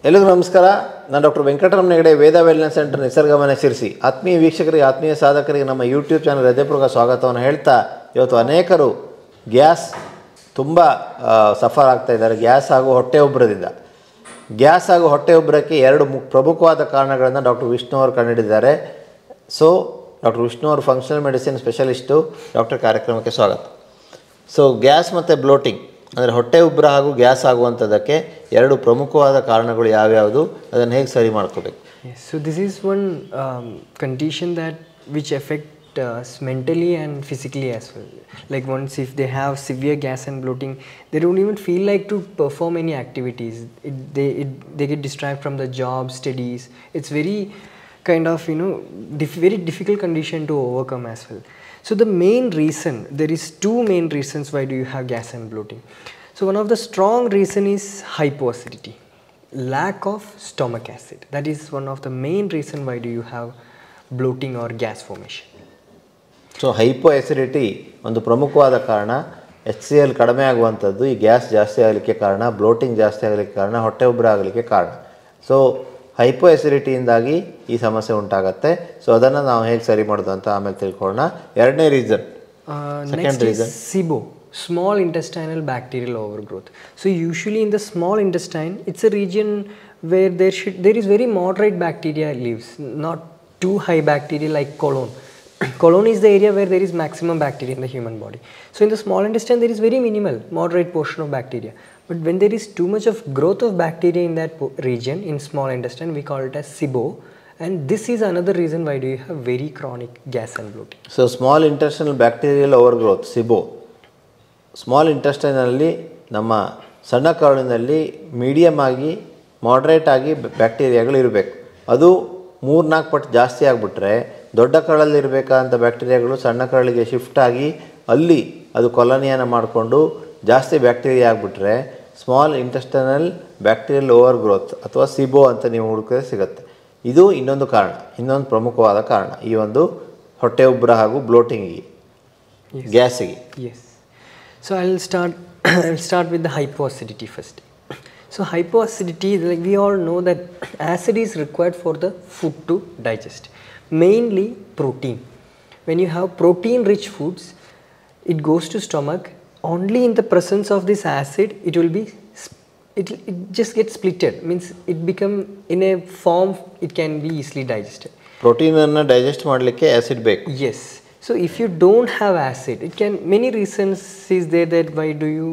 ಎಲ್ಲರಿಗೂ ನಮಸ್ಕಾರ. ನಾನು ಡಾಕ್ಟರ್ ವೆಂಕಟರಮಣ ಹೆಗಡೆ, ವೇದ ವೆಲ್ನೆಸ್ ಸೆಂಟರ್, ನಿಸರ್ಗವನ ಶಿರಸಿ. ಆತ್ಮೀಯ ವೀಕ್ಷಕರಿಗೆ, ಆತ್ಮೀಯ ಸಾಧಕರಿಗೆ ನಮ್ಮ ಯೂಟ್ಯೂಬ್ ಚಾನಲ್ ಹೃದಯಪೂರ್ವಕ ಸ್ವಾಗತವನ್ನು ಹೇಳ್ತಾ, ಇವತ್ತು ಅನೇಕರು ಗ್ಯಾಸ್ ತುಂಬ ಸಫರ್ ಆಗ್ತಾ ಇದ್ದಾರೆ. ಗ್ಯಾಸ್ ಹಾಗೂ ಹೊಟ್ಟೆ ಉಬ್ಬರದಿಂದ. ಗ್ಯಾಸ್ ಹಾಗೂ ಹೊಟ್ಟೆ ಉಬ್ಬರಕ್ಕೆ ಎರಡು ಪ್ರಮುಖವಾದ ಕಾರಣಗಳನ್ನು ಡಾಕ್ಟರ್ ವಿಷ್ಣು ಅವರು ಕಂಡುಹಿಡಿದಿದ್ದಾರೆ. ಸೊ ಡಾಕ್ಟರ್ ವಿಷ್ಣು ಅವರು ಫಂಕ್ಷನಲ್ ಮೆಡಿಸಿನ್ ಸ್ಪೆಷಲಿಸ್ಟು. ಡಾಕ್ಟರ್ ಕಾರ್ಯಕ್ರಮಕ್ಕೆ ಸ್ವಾಗತ. ಸೊ ಗ್ಯಾಸ್ ಮತ್ತು ಬ್ಲೋಟಿಂಗ್ ಅಂದರೆ ಹೊಟ್ಟೆ ಉಬ್ಬರ ಹಾಗೂ ಗ್ಯಾಸ್ ಆಗುವಂಥದ್ದಕ್ಕೆ ಎರಡು ಪ್ರಮುಖವಾದ ಕಾರಣಗಳು ಯಾವ್ಯಾವುದು, ಅದನ್ನು ಹೇಗೆ ಸರಿ ಮಾಡ್ಕೋಬೇಕು? So this is one condition that which affect us mentally and physically as well. Like once if they have severe gas and bloating, they don't even feel like to perform any activities. They get distracted from the job, studies. It's very kind of very difficult condition to overcome as well. So the main reason, there is two main reasons why do you have gas and bloating. So one of the strong reason is hypoacidity, lack of stomach acid. That is one of the main reason why do you have bloating or gas formation. So hypo acidity ಒಂದು ಪ್ರಮುಖವಾದ ಕಾರಣ. HCl ಕಡಿಮೆ ಆಗುವಂಥದ್ದು ಈ gas ಜಾಸ್ತಿ ಆಗಲಿಕ್ಕೆ ಕಾರಣ, bloating ಜಾಸ್ತಿ ಆಗಲಿಕ್ಕೆ ಕಾರಣ, ಹೊಟ್ಟೆ ಉಬ್ಬರ ಆಗಲಿಕ್ಕೆ ಕಾರಣ. ಸೊ ಹೈಪೋ ಆಸಿಡಿಟಿಯಿಂದಾಗಿ ಈ ಸಮಸ್ಯೆ ಉಂಟಾಗತ್ತೆ. ಸೊ ಅದನ್ನು ನಾವು ಹೇಗೆ ಸರಿ ಮಾಡೋದು ಅಂತ ಆಮೇಲೆ ತಿಳ್ಕೊಳ್ಳೋಣ. ಎರಡನೇ reason, second reason, SIBO, small intestinal bacterial overgrowth. So usually in the small intestine, it's a region where there is very moderate bacteria lives, not too high bacteria like colon. Colon is the area where there is maximum bacteria in the human body. So in the small intestine there is very minimal, moderate portion of bacteria. But when there is too much of growth of bacteria in that region, in small intestine, we call it as SIBO. And this is another reason why do you have very chronic gas and bloating. So small intestinal bacterial overgrowth, SIBO. Small ಇಂಟೆಸ್ಟೈನಲ್ಲಿ ನಮ್ಮ ಸಣ್ಣ ಕರುಳಿನಲ್ಲಿ medium ಆಗಿ moderate ಆಗಿ ಬ್ಯಾಕ್ಟೀರಿಯಾಗಳು ಇರಬೇಕು. ಅದು 3-4 ಪಟ್ಟು ಜಾಸ್ತಿ ಆಗಿಬಿಟ್ರೆ ದೊಡ್ಡ ಕರಳಲ್ಲಿ ಇರಬೇಕಾದಂಥ ಬ್ಯಾಕ್ಟೀರಿಯಾಗಳು ಸಣ್ಣ ಕರಳಿಗೆ ಶಿಫ್ಟ್ ಆಗಿ ಅಲ್ಲಿ ಅದು ಕೊಲನಿಯನ್ನು ಮಾಡಿಕೊಂಡು ಜಾಸ್ತಿ ಬ್ಯಾಕ್ಟೀರಿಯಾ ಆಗಿಬಿಟ್ರೆ ಸ್ಮಾಲ್ ಇಂಟೆಸ್ಟೈನಲ್ ಬ್ಯಾಕ್ಟೀರಿಯಲ್ ಓವರ್ಗ್ರೋತ್ ಅಥವಾ ಸಿಬೋ ಅಂತ ನೀವು ಹುಡುಕಿದ್ರೆ ಸಿಗುತ್ತೆ. ಇದು ಇನ್ನೊಂದು ಕಾರಣ, ಇನ್ನೊಂದು ಪ್ರಮುಖವಾದ ಕಾರಣ ಈ ಒಂದು ಹೊಟ್ಟೆ ಉಬ್ಬರ ಹಾಗೂ ಬ್ಲೋಟಿಂಗಿಗೆ, ಗ್ಯಾಸಿಗೆ. Yes. So I'll start with the hypoacidity first. So hypoacidity, like we all know that acid is required for the food to digest, mainly protein. When you have protein rich foods, it goes to stomach. Only in the presence of this acid it just gets splitted, means it become in a form it can be easily digested. Protein ಅನ್ನು digest ಮಾಡಲಿಕ್ಕೆ acid ಬೇಕು. Yes. So if you don't have acid, it can, many reasons is there that why do you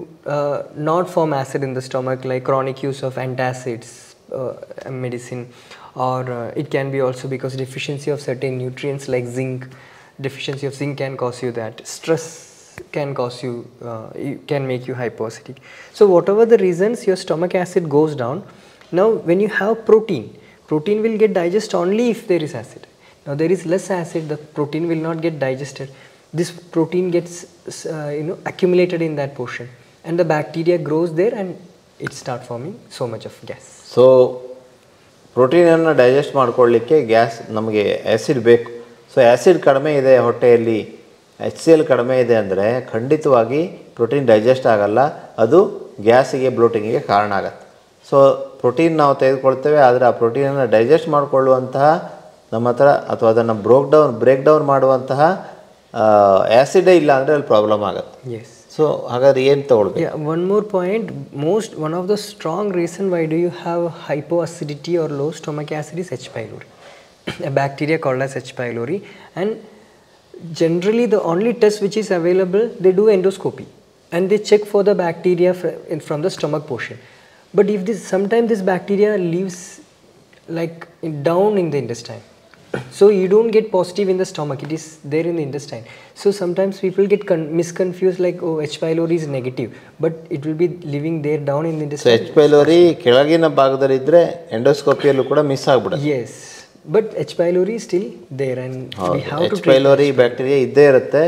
not form acid in the stomach, like chronic use of antacids medicine, or it can be also because deficiency of certain nutrients like zinc. Deficiency of zinc can cause you that. Stress can cause you, can make you hypoacidic. So whatever the reasons, your stomach acid goes down. Now when you have protein will get digested only if there is acid. Now there is less acid, the protein will not get digested. This protein gets accumulated in that portion, and the bacteria grows there and it start forming so much of gas. So ಪ್ರೋಟೀನನ್ನು digest ಮಾಡ್ಕೊಳ್ಳಿಕ್ಕೆ gas, ನಮಗೆ acid ಬೇಕು. So acid ಕಡಿಮೆ ಇದೆ ಹೊಟ್ಟೆಯಲ್ಲಿ, HCl ಕಡಿಮೆ ಇದೆ ಅಂದರೆ ಖಂಡಿತವಾಗಿ ಪ್ರೋಟೀನ್ ಡೈಜೆಸ್ಟ್ ಆಗಲ್ಲ, ಅದು ಗ್ಯಾಸಿಗೆ ಬ್ಲೋಟಿಂಗಿಗೆ ಕಾರಣ ಆಗುತ್ತೆ. ಸೊ ಪ್ರೋಟೀನ್ ನಾವು ತೆಗೆದುಕೊಳ್ತೇವೆ, ಆದರೆ ಆ ಪ್ರೋಟೀನನ್ನು ಡೈಜೆಸ್ಟ್ ಮಾಡಿಕೊಳ್ಳುವಂತಹ ನಮ್ಮ ಹತ್ರ ಅಥವಾ ಅದನ್ನು ಬ್ರೇಕ್ ಡೌನ್ ಮಾಡುವಂತಹ ಆ್ಯಸಿಡೇ ಇಲ್ಲ ಅಂದರೆ ಅಲ್ಲಿ ಪ್ರಾಬ್ಲಮ್ ಆಗುತ್ತೆ. Yes. ಸೊ ಹಾಗಾದ್ರೆ ಏನು ತಗೊಳ್ಬೇಕು? Yeah, one more point. One of the strong reason why do you have hypoacidity or low stomach acid is H. pylori, a bacteria called as H. pylori. And generally the only test which is available, they do endoscopy and they check for the bacteria from the stomach portion. But if sometimes this bacteria lives like down in the intestine, so you don't get positive in the stomach, it is there in the intestine. So sometimes people get misconfused like, oh, H. pylori is negative, but it will be living there down in the intestine. So H. pylori ಕೆಳಗಿನ ಭಾಗದಲ್ಲಿ ಇದ್ರೆ ಎಂಡೋಸ್ಕೋಪಿಯಲ್ಲೂ ಕೂಡ miss ಆಗ್ಬಿಡುತ್ತೆ. Yes, but H. pylori is still there and we have to treat. H. pylori bacteria ಇದ್ದೇ ಇರುತ್ತೆ.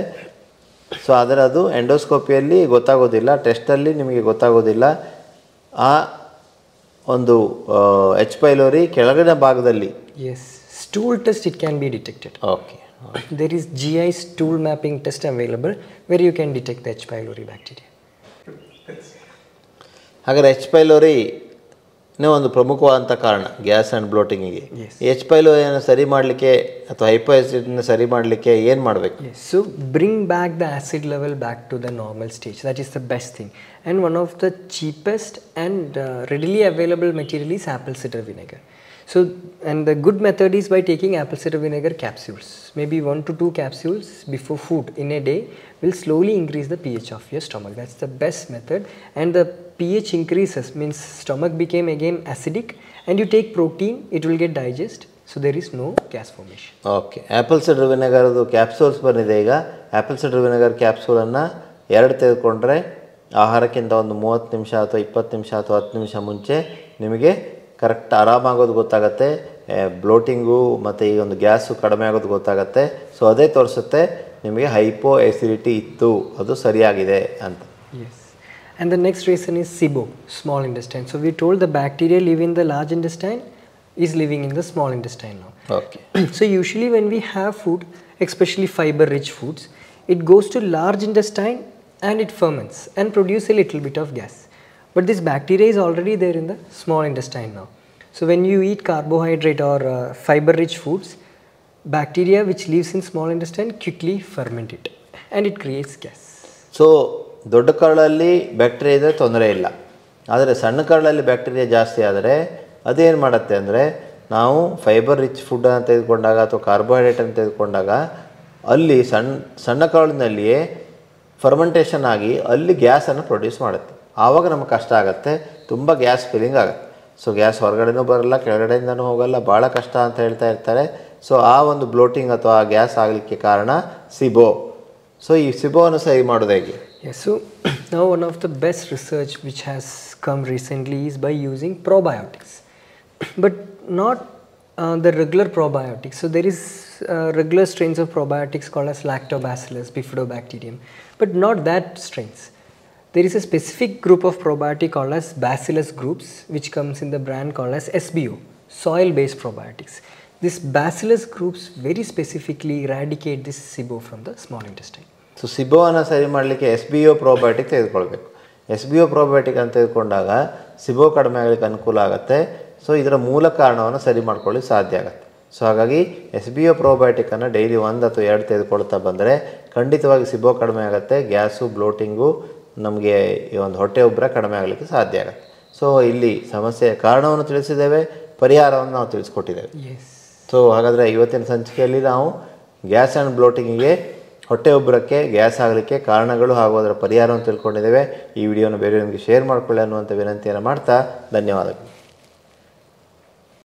So ಆದರೆ ಅದು ಎಂಡೋಸ್ಕೋಪಿಯಲ್ಲಿ ಗೊತ್ತಾಗೋದಿಲ್ಲ, ಟೆಸ್ಟಲ್ಲಿ ನಿಮಗೆ ಗೊತ್ತಾಗೋದಿಲ್ಲ. ಆ ಒಂದು H. pylori ಕೆಳಗಿನ ಭಾಗದಲ್ಲಿ, yes, stool test it can be detected. Okay. There is GI stool mapping test available where you can detect the H. pylori bacteria. ಹಾಗಾದ್ರೆ H. pylori ಇನ್ನೂ ಒಂದು ಪ್ರಮುಖವಾದಂಥ ಕಾರಣ ಗ್ಯಾಸ್ ಆ್ಯಂಡ್ ಬ್ಲೋಟಿಂಗಿಗೆ. ಎಚ್ ಪೈಲೋರಿಯನ್ನು ಸರಿ ಮಾಡಲಿಕ್ಕೆ ಅಥವಾ ಹೈಪೋಆಸಿಡಿನ ಸರಿ ಮಾಡಲಿಕ್ಕೆ ಏನು ಮಾಡಬೇಕು? So bring back the acid level back to the normal stage. That is the best thing. And one of the cheapest and readily available material is apple cider vinegar. So, and the good method is by taking apple cider vinegar capsules. Maybe 1 to 2 capsules before food in a day will slowly increase the pH of your stomach. That's the best method. And the pH increases means stomach became again acidic, and you take protein, it will get digest. So there is no gas formation. Okay, apple cider ವಿನೆಗರ್ದು capsules ಬಂದಿದೆ ಈಗ. Apple cider vinegar ಕ್ಯಾಪ್ಸೂಲನ್ನು 2 ತೆಗೆದುಕೊಂಡ್ರೆ ಆಹಾರಕ್ಕಿಂತ ಒಂದು 30 ನಿಮಿಷ ಅಥವಾ 20 ನಿಮಿಷ ಅಥವಾ 10 ನಿಮಿಷ ಮುಂಚೆ ನಿಮಗೆ ಕರೆಕ್ಟ್ ಆರಾಮಾಗೋದು ಗೊತ್ತಾಗುತ್ತೆ. ಬ್ಲೋಟಿಂಗು ಮತ್ತು ಈ ಒಂದು ಗ್ಯಾಸು ಕಡಿಮೆ ಆಗೋದು ಗೊತ್ತಾಗುತ್ತೆ. ಸೊ ಅದೇ ತೋರಿಸುತ್ತೆ ನಿಮಗೆ ಹೈಪೋ ಎಸಿಡಿಟಿ ಇತ್ತು, ಅದು ಸರಿಯಾಗಿದೆ ಅಂತ. Yes. And the next reason is SIBO, small intestine. So we told the bacteria live in the large intestine is living in the small intestine now. Okay. So usually when we have food, especially fiber rich foods, it goes to large intestine and it ferments and produce a little bit of gas. But this bacteria is already there in the small intestine now. So when you eat carbohydrate or fiber rich foods, bacteria which lives in small intestine quickly ferment it and it creates gas. So ದೊಡ್ಡ ಕರಳಲ್ಲಿ bacteria ಇದ್ದರೆ ತೊಂದರೆ ಇಲ್ಲ. ಆದರೆ ಸಣ್ಣ ಕರಳಲ್ಲಿ bacteria ಜಾಸ್ತಿ ಆದರೆ ಅದೇನು ಮಾಡುತ್ತೆ ಅಂದರೆ, ನಾವು ಫೈಬರ್ ರಿಚ್ ಫುಡ್ಡನ್ನು ತೆಗೆದುಕೊಂಡಾಗ ಅಥವಾ ಕಾರ್ಬೋಹೈಡ್ರೇಟನ್ನು ತೆಗೆದುಕೊಂಡಾಗ ಅಲ್ಲಿ ಸಣ್ಣ ಕರಳಿನಲ್ಲಿಯೇ ಫರ್ಮೆಂಟೇಷನ್ ಆಗಿ ಅಲ್ಲಿ ಗ್ಯಾಸನ್ನು ಪ್ರೊಡ್ಯೂಸ್ ಮಾಡುತ್ತೆ. ಆವಾಗ ನಮಗೆ ಕಷ್ಟ ಆಗುತ್ತೆ, ತುಂಬ ಗ್ಯಾಸ್ ಫೀಲಿಂಗ್ ಆಗುತ್ತೆ. ಸೊ ಗ್ಯಾಸ್ ಹೊರಗಡೆನೂ ಬರಲ್ಲ, ಕೆಳಗಡೆಯಿಂದನೂ ಹೋಗಲ್ಲ, ಭಾಳ ಕಷ್ಟ ಅಂತ ಹೇಳ್ತಾ ಇರ್ತಾರೆ. ಸೊ ಆ ಒಂದು ಬ್ಲೋಟಿಂಗ್ ಅಥವಾ ಗ್ಯಾಸ್ ಆಗಲಿಕ್ಕೆ ಕಾರಣ ಸಿಬೋ. ಸೊ ಈ ಸಿಬೋವನ್ನು ಸರಿ ಮಾಡೋದು ಹೇಗೆ? Yes, so now one of the best research which has come recently is by using probiotics, but not the regular probiotics. So there is regular strains of probiotics called as Lactobacillus, Bifidobacterium, but not that strains. There is a specific group of probiotic called as Bacillus groups, which comes in the brand called as SBO, soil-based probiotics. These Bacillus groups very specifically eradicate this SIBO from the small intestine. So ಸಿಬೋವನ್ನು ಸರಿ ಮಾಡಲಿಕ್ಕೆ SBO probiotic ತೆಗೆದುಕೊಳ್ಬೇಕು. SBO probiotic ಅಂತ ತೆಗೆದುಕೊಂಡಾಗ ಸಿಬೋ ಕಡಿಮೆ ಆಗಲಿಕ್ಕೆ ಅನುಕೂಲ ಆಗುತ್ತೆ. ಸೊ ಇದರ ಮೂಲ ಕಾರಣವನ್ನು ಸರಿ ಮಾಡ್ಕೊಳ್ಳಿಕ್ಕೆ ಸಾಧ್ಯ ಆಗುತ್ತೆ. ಸೊ ಹಾಗಾಗಿ SBO ಪ್ರೋಬಯೋಟಿಕನ್ನು ಡೈಲಿ 1 ಅಥವಾ 2 ತೆಗೆದುಕೊಳ್ತಾ ಬಂದರೆ ಖಂಡಿತವಾಗಿ ಸಿಬೋ ಕಡಿಮೆ ಆಗುತ್ತೆ, ಗ್ಯಾಸು ಬ್ಲೋಟಿಂಗು ನಮಗೆ ಈ ಒಂದು ಹೊಟ್ಟೆ ಉಬ್ಬರ ಕಡಿಮೆ ಆಗಲಿಕ್ಕೆ ಸಾಧ್ಯ ಆಗುತ್ತೆ. ಸೊ ಇಲ್ಲಿ ಸಮಸ್ಯೆಯ ಕಾರಣವನ್ನು ತಿಳಿಸಿದ್ದೇವೆ, ಪರಿಹಾರವನ್ನು ನಾವು ತಿಳಿಸ್ಕೊಟ್ಟಿದ್ದೇವೆ. ಸೊ ಹಾಗಾದರೆ ಇವತ್ತಿನ ಸಂಚಿಕೆಯಲ್ಲಿ ನಾವು ಗ್ಯಾಸ್ ಆ್ಯಂಡ್ ಬ್ಲೋಟಿಂಗಿಗೆ, ಹೊಟ್ಟೆ ಉಬ್ಬರಕ್ಕೆ, ಗ್ಯಾಸ್ ಆಗಲಿಕ್ಕೆ ಕಾರಣಗಳು ಹಾಗೂ ಅದರ ಪರಿಹಾರವನ್ನು ತಿಳ್ಕೊಂಡಿದ್ದೇವೆ. ಈ ವಿಡಿಯೋನ ಬೇರೆ ನಿಮಗೆ ಶೇರ್ ಮಾಡಿಕೊಳ್ಳಿ ಅನ್ನುವಂಥ ವಿನಂತಿಯನ್ನು ಮಾಡ್ತಾ ಧನ್ಯವಾದಗಳು.